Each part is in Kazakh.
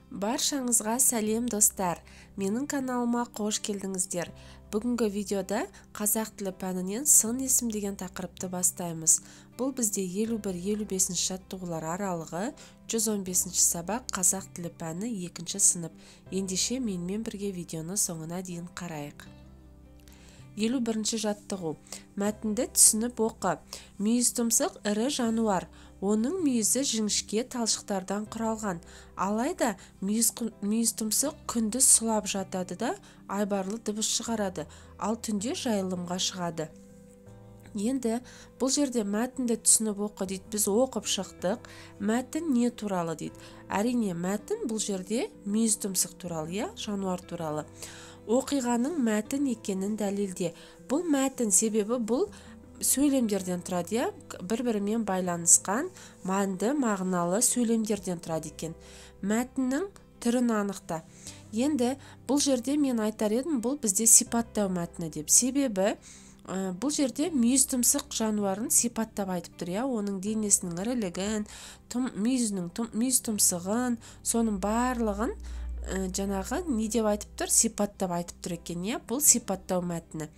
Баршаңызға сәлем достар, менің каналыма қош келдіңіздер. Бүгінгі видеода қазақ тілі пәнінен сын есім деген тақырыпты бастаймыз. Бұл бізде 51-55 жаттығулар аралығы 115 сабақ қазақ тілі пәні 2 сынып. Ендеше менімен бірге видеоны соңына дейін қарайық. 51 жаттығу. Мәтінді түсініп оқы. Мүйіз тұмсық ірі жануар. Оның мүйізі жіңішке талшықтардан құралған. Алайда мүйіз тұмсық күндіз сұлап жатады да айбарлы дыбыс шығарады, ал түнде жайылымға шығады. Енді бұл жерде мәтінді түсініп оқы дейді. Біз оқып шықтық. Мәтін не туралы дейді. Әрине, мәтін бұл жерде мүйіз тұмсық туралы, жануар туралы. Оқиғаның мәтін екенін дәлелде. Бұл мәтін себебі бұл сөйлемдерден тұрады, бір-бірімен байланысқан мәнді мағыналы сөйлемдерден тұрады екен. Мәтіннің түрін анықта. Енді бұл жерде мен айтар едім, бұл бізде сипаттау мәтіні деп. Себебі бұл жерде мүйіз тұмсық жануарын сипаттап айтып тұр, оның денесінің ірілігін, мүйіз тұмсығын, соның барлығын жаңағы не деп айтып тұр, сипаттап айтып тұр екен, бұл сипаттау мәтіні.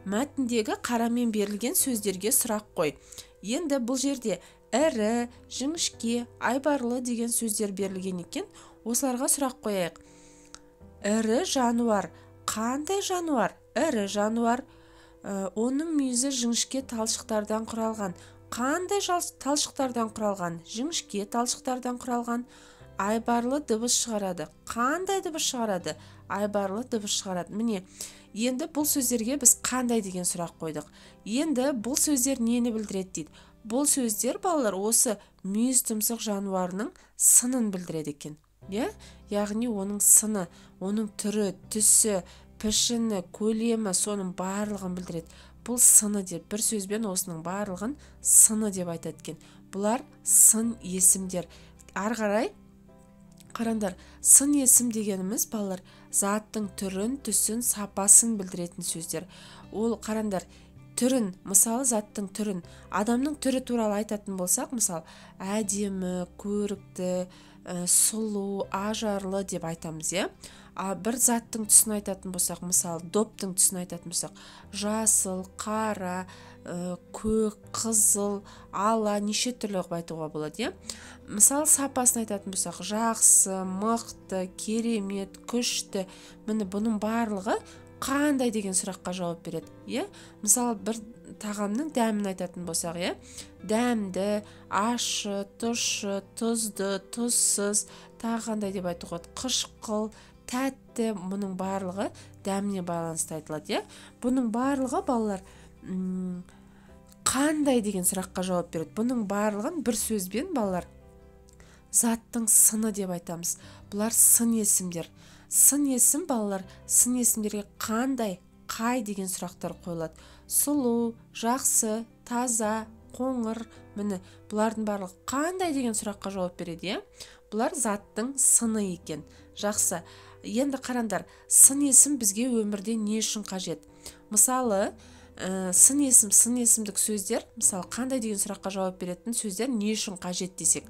Мәтіндегі қарамен берілген сөздерге сұрақ қой. Енді бұл жерде ірі, жіңішке, айбарлы деген сөздер берілген екен. Осыларға сұрақ қояйық. Ірі жануар. Қандай жануар? Ірі жануар. Оның мүйізі жіңішке талшықтардан құралған. Қандай талшықтардан құралған? Жіңішке талшықтардан құралған. Айбарлы дыбыс шығарады. Қандай дыбыс шығарады? Айбарлы дыбыс шығарады. Міне, енді бұл сөздерге біз қандай деген сұрақ қойдық. Енді бұл сөздер нені білдіреді дейді. Бұл сөздер, балалар, осы мүйіз тұмсық жануарының сынын білдіреді екен. Яғни оның сыны, оның түрі, түсі, пішіні, көлемі, соның барлығын білдіреді. Бұл сыны деп, бір сөзбен осының барлығын сыны деп айтады екен. Бұлар сын есімдер. Ары қарай қараңдар, сын есім дегеніміз, балалар, заттың түрін, түсін, сапасын білдіретін сөздер. Ол қараңдар, түрін, мысалы заттың түрін, адамның түрі туралы айтатын болсақ, мысалы, әдемі, көрікті, сұлу, ажарлы деп айтамыз, бір заттың түсін айтатын болсақ, мысалы, доптың түсін айтатын болсақ, жасыл, қара, көк, қызыл, ала, неше түрлі қылып айтуға болады, Мысалы, сапасын айтатын болсақ, жақсы, мықты, керемет, күшті. Міне бұның барлығы қандай деген сұраққа жауап береді. Мысалы, бір тағамның дәмін айтатын болсақ, дәмді, ащы, тұщы, тұзды, тұзсыз, тағы қандай деп айтуға болады. Қышқыл, тәтті, бұның барлығы дәміне байланысты айтылады. Бұның барлығы, балалар, қандай деген сұраққа жауап береді. Бұның барлығын бір сөзбен, балалар, заттың сыны деп айтамыз. Бұлар сын есімдер. Сын есім, балалар, сын есімдерге қандай, қай деген сұрақтар қойылады. Сұлу, жақсы, таза, қоңыр, міне, бұлардың барлығы қандай деген сұраққа жауап береді, Бұлар заттың сыны екен. Жақсы. Енді қараңдар, сын есім бізге өмірде не үшін қажет? Мысалы, сын есімдік сөздер, мысалы, қандай деген сұраққа жауап беретін сөздер не үшін қажет десек.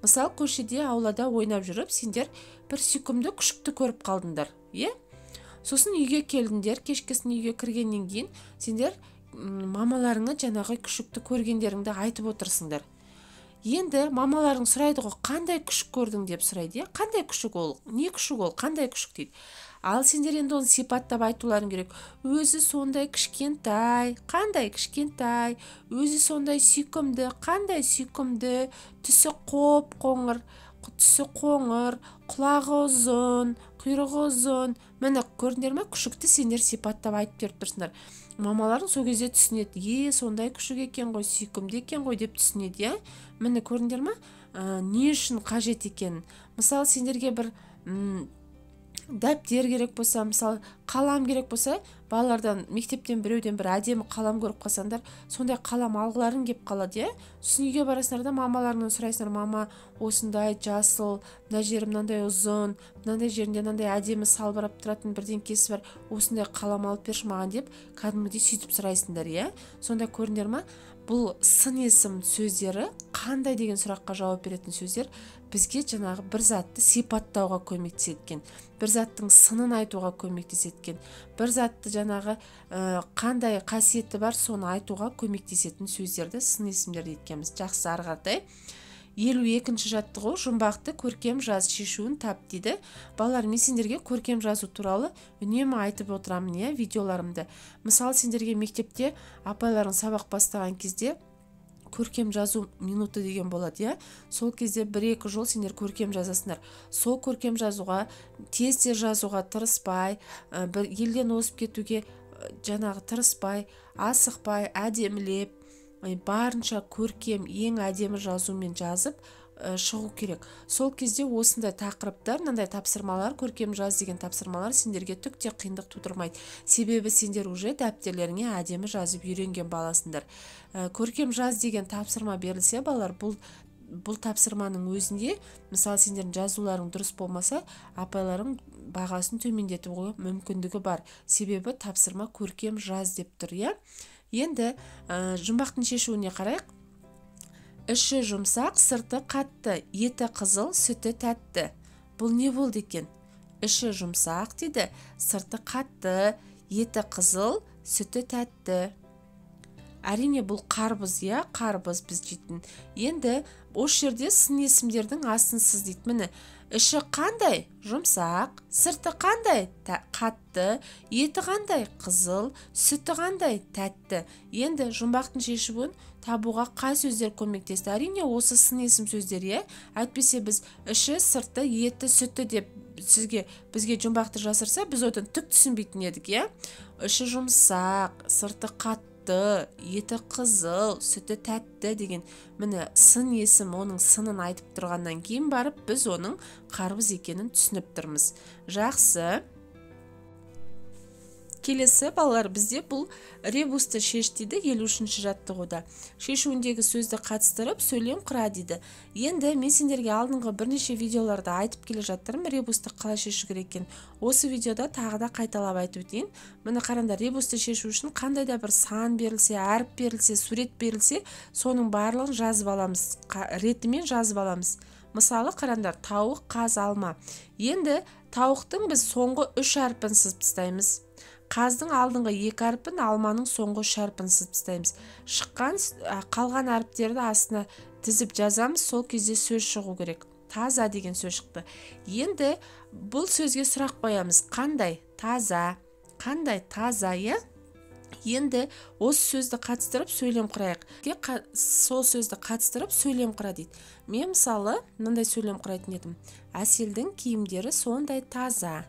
Мысалы, көшеде, аулада ойнап жүріп, сендер бір сүйкімді күшікті көріп қалдыңдар, Сосын үйге келдіңдер, кешкісін үйге кіргеннен кейін, сендер мамаларыңа жаңағы күшікті көргендеріңді айтып отырсыңдар. Енді мамаларың сұрайды ғой, қандай күшік көрдің деп сұрайды, Қандай күшік ол? Не күшік ол? Қандай күшік дейді. Ал сендер енді оны сипаттап айтуларың керек. Өзі сондай кішкентай, қандай кішкентай, өзі сондай сүйкімді, қандай сүйкімді, түсі қоңыр, құлағы ұзын, құйрығы ұзын. Міне, көрдіңдер ме, күшікті сендер сипаттап айтып беріп тұрсыңдар. Мамаларың сол кезде түсінеді, сондай күшік екен ғой, сүйкімді екен ғой деп түсінеді, Міне, көрдіңдер ме, не үшін қажет екен. Мысалы, сендерге бір дәптер керек болса, мысалы, қалам керек болса, балалардан, мектептен біреуден бір әдемі қалам көріп қалсаңдар, сондай қалам алғыларың кеп қалады, Сосын үйге барасыңдар да мамаларынан сұрайсыңдар, мама, осындай жасыл, мына жері мынандай ұзын, мынандай жерінде мынандай әдемі салбырап тұратын бірдеңкесі бар, осындай қалам алып берші маған деп, кәдімгідей сөйтіп сұрайсыңдар, Сонда көрдіңдер ме? бұл сын есім сөздері қандай деген сұраққа жауап беретін сөздер бізге жаңағы бір затты сипаттауға көмектесетін, бір заттың сынын айтуға көмектесетін, бір затты жаңағы қандай қасиеті бар соны айтуға көмектесетін сөздерді сын есімдер еткенбіз. Жақсы, ары қаратай. 52-ші жаттығу жұмбақты көркем жаз шешуін тап дейді. Балалар, мен сендерге көркем жазу туралы үнемі айтып отырамын, видеоларымды. Мысалы, сендерге мектепте апайларың сабақ бастаған кезде көркем жазу минуты деген болады, сол кезде 1-2 жол сендер көркем жазасыңдар. Сол көркем жазуға, тез жазуға тырыспай, елден озып кетуге жаңағы тырыспай, асықпай, әдемілеп, барынша көркем, ең әдемі жазумен жазып шығу керек. Сол кезде осындай тақырыптар, мынандай тапсырмалар, көркем жаз деген тапсырмалар сендерге түк те қиындық тудырмайды. Себебі сендер уже дәптерлеріңе әдемі жазып үйренген баласыңдар. Көркем жаз деген тапсырма берілсе, балалар, бұл тапсырманың өзінде, мысалы, сендердің жазуларың дұрыс болмаса, апайларың бағасын төмендетуге мүмкіндігі бар. Себебі тапсырма көркем жаз деп тұр, Енді жұмбақтың шешуіне қарайық. Іші жұмсақ, сырты қатты, еті қызыл, сүті тәтті. Бұл не болды екен? Іші жұмсақ дейді, сырты қатты, еті қызыл, сүті тәтті. Әрине бұл қарбыз, қарбыз біз жейтін. Енді осы жерде сын есімдердің астын сыз дейді. Міне, іші қандай? Жұмсақ, сырты қандай? Қатты, еті қандай? Қызыл, сүті қандай? Тәтті. Енді жұмбақтың шешуін табуға қай сөздер көмектесті? Әрине осы сын есім сөздер, Әйтпесе біз іші, сырты, еті, сүті деп бізге жұмбақты жасырса, біз одан түк түсінбейтін едік, Іші жұмсақ, сырты қатты, еті қызыл, сүті тәтті деген міне сын есім, оның сынын айтып тұрғаннан кейін барып біз оның қарбыз екенін түсініп тұрмыз. Жақсы. Келесі, балалар, бізде бұл ребусты шеш дейді 53-ші жаттығуда. Шешуіндегі сөзді қатыстырып сөйлем құра дейді. Енді мен сендерге алдыңғы бірнеше видеоларда айтып келе жаттырмын ребусты қалай шешу керек екенін. Осы видеода тағы да қайталап айтып өтейін. Міне қараңдар, ребусты шешу үшін қандай да бір сан берілсе, әріп берілсе, сурет берілсе, соның барлығын жазып аламыз, ретімен жазып аламыз. Мысалы, қараңдар, тауық, қаз, алма. Енді тауықтың біз соңғы 3 әрпін сызып тастаймыз. Қаздың алдыңғы 2 әрпін, алманың соңғы 3 әрпін сызып тастаймыз. Қалған әріптерді астына тізіп жазамыз, сол кезде сөз шығу керек. Таза деген сөз шықты. Енді бұл сөзге сұрақ қоямыз. Қандай? Таза. Қандай? Таза, Енді осы сөзді қатыстырып сөйлем құрайық. Сол сөзді қатыстырып сөйлем құра дейді. Мен мысалы мынандай сөйлем құрайтын едім. Әселдің киімдері сондай таза.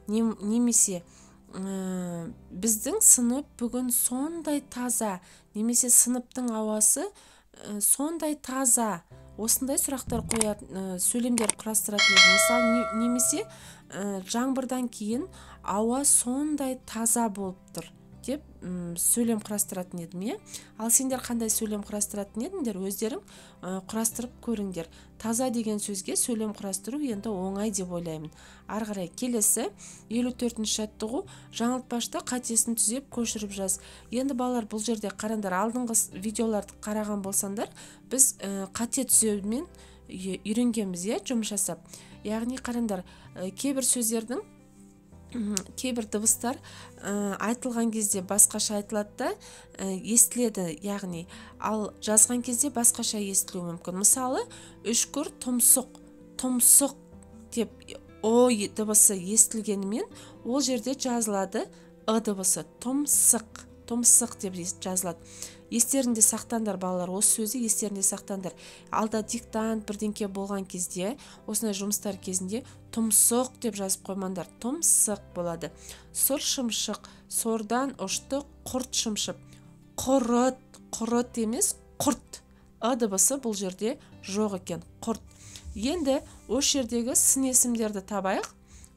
Немесе біздің сынып бүгін сондай таза, немесе сыныптың ауасы сондай таза. Осындай сұрақтар қоятын, сөйлемдер құрастыратын еді. Мысалы, немесе жаңбырдан кейін ауа сондай таза болып тұр деп сөйлем құрастыратын едім, Ал сендер қандай сөйлем құрастыратын едіңдер, өздерің құрастырып көріңдер. Таза деген сөзге сөйлем құрастыру енді оңай деп ойлаймын. Ары қарай келесі 54-ші жаттығу, жаңылтпашта қатесін түзеп көшіріп жаз. Енді балалар, бұл жерде қараңдар, алдыңғы видеоларды қараған болсаңдар, біз қате түзеумен үйренгенбіз, жұмыс жасап. Яғни қараңдар, кейбір сөздердің кейбір дыбыстар айтылған кезде басқаша айтылады да, естіледі, яғни ал жазған кезде басқаша естілуі мүмкін. Мысалы, үшкір, тұмсық, тұмсық деп ой дыбысы естілгенімен, ол жерде жазылады дыбысы, тұмсық, тұмсық деп жазылады. Естерінде сақтандар, балалар, осы сөзі естерінде сақтандар. Алда диктант бірдеңке болған кезде, осындай жұмыстар кезінде тұмсық деп жазып қоймаңдар, тұмсық болады. Сұр шымшық, сордан ұшты құрт шымшып. Құрыт, құрыт емес, құрт. Дыбысы бұл жерде жоқ екен, құрт. Енді осы жердегі сын есімдерді табайық.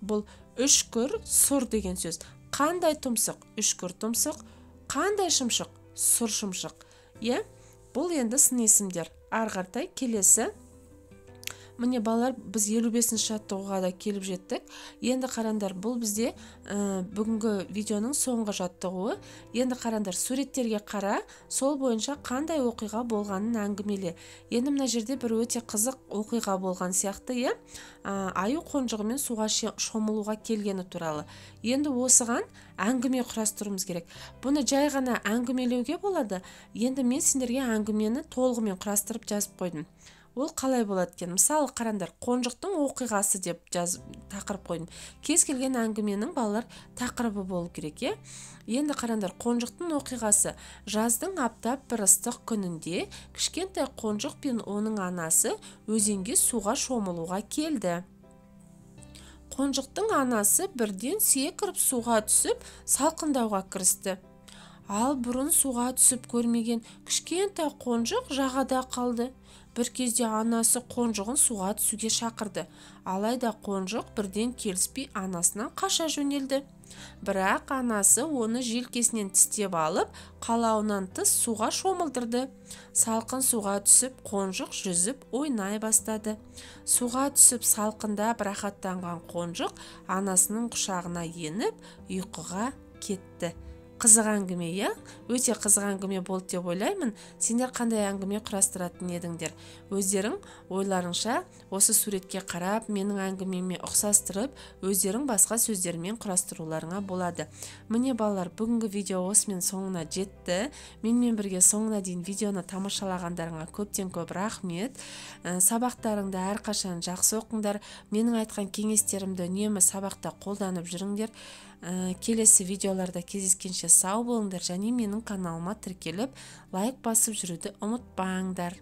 Бұл үшкір, сұр деген сөз. Қандай тұмсық? Үшкір тұмсық. Қандай шымшық? Сұр шымшық. Бұл енді сын есімдер. Ары қаратай келесі Міне балалар, біз 55-ші жаттығуға да келіп жеттік. Енді қарандар, бұл бізде бүгінгі видеоның соңғы жаттығуы. Енді қарандар, суреттерге қара, сол бойынша қандай оқиға болғанын әңгімеле. Енді мына жерде бір өте қызық оқиға болған сияқты, аю қонжығымен суға шомылуға келгені туралы. Енді осыған әңгіме құрастыруымыз керек. Бұны жай ғана әңгімелеуге болады. Енді мен сендерге әңгімені толығымен құрастырып жазып қойдым. Ол қалай болады екен? Мысалы, қарандар, қонжықтың оқиғасы деп тақырып қойдым. Кез келген әңгіменің балалар тақырыбы болу керек, Енді қарандар, қонжықтың оқиғасы. Жаздың аптап бір ыстық күнінде кішкентай қонжық пен оның анасы өзенге суға шомылуға келді. Қонжықтың анасы бірден секіріп суға түсіп, салқындауға кірісті. Ал бұрын суға түсіп көрмеген кішкентай қонжық жағада қалды. Бір кезде анасы қонжығын суға түсуге шақырды. Алайда қонжық бірден келіспей анасынан қаша жөнелді. Бірақ анасы оны желкесінен тістеп алып, қалауынан тыс суға шомылдырды. Салқын суға түсіп, қонжық жүзіп ойнай бастады. Суға түсіп салқындап рахаттанған қонжық анасының құшағына еніп, ұйқыға кетті. Қызық әңгіме, Өте қызық әңгіме болды деп ойлаймын. Сендер қандай әңгіме құрастыратын едіңдер? Өздерің ойларыңша осы суретке қарап, менің әңгімеме ұқсастырып, өздерің басқа сөздермен құрастыруларыңа болады. Міне балалар, бүгінгі видео осымен соңына жетті. Менімен бірге соңына дейін видеоны тамашалағандарыңа көптен көп рахмет. Сабақтарыңды әрқашан жақсы оқыңдар. Менің айтқан кеңестерімді үнемі сабақта қолданып жүріңдер. Келесі видеоларда кездескенше сау болыңдар және менің каналыма тіркеліп лайк басып жүруді ұмытпаңдар.